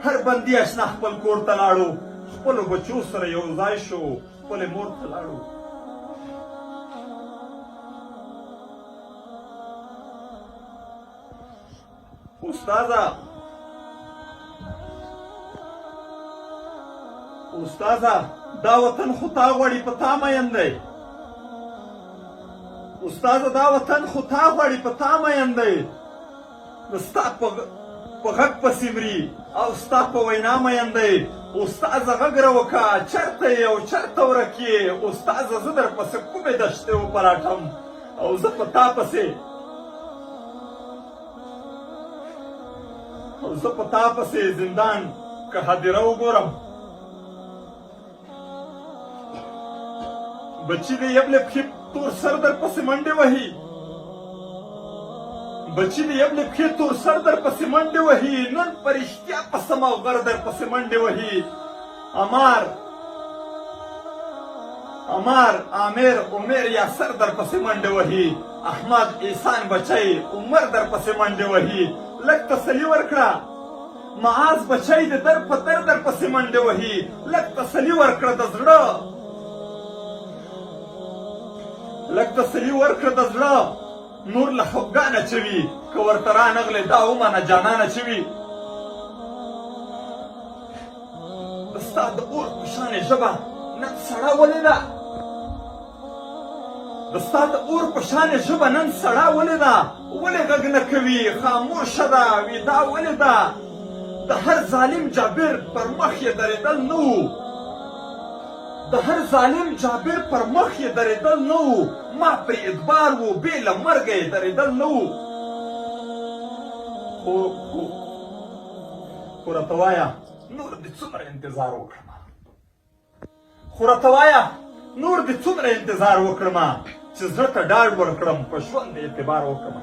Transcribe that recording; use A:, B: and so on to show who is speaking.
A: هر بندي اشنا خپل کور ته لاړو خپلو بچو سره یو ځای شو خپلې مور ته لاړو استاذه دا وطن خو تا غواړي په تا مین دی استاذه دا وطن خو تا غواړي په تا مین دی نو ستا په غږ پسې مري او ستا په وینا مین دی استاذه غږ راوکړه چېرته یې او چېرته ورک یې استاذه زه درپسې کومې دشتې وپلټم او زه په تا پسې زندان که هدیره وګورم بچی د یبلې پښې تور سر درپسې منډې وهي نن په رښتیا قسم او غر درپسې منډې وهي عامر عمر یاسر درپسې منډې وهي احمد احسان بچی عمر درپسې منډې وهي لږ تسلي ورکړه معاذ بچی د در په در درپسې منډې وهي لږ تسلي ورکړه د زړه نور له خفګانه چوي که ورته رانغلې دا ومنه جانانه چوي ستا د اور په شانې ژبه نن سړه ولې ده ولې غږ نه کوي خاموشه ده ویدا ولې ده د هر ظالم جابر پر مخ یې درېدل نه و ما پرې ادبار و بې له مرګه یې درېدل نه و خو راته وایه نور دې څومره انتظار وکړمه چې زړه ته ډاډ ورکړم په ژوند اعتبار وکړمه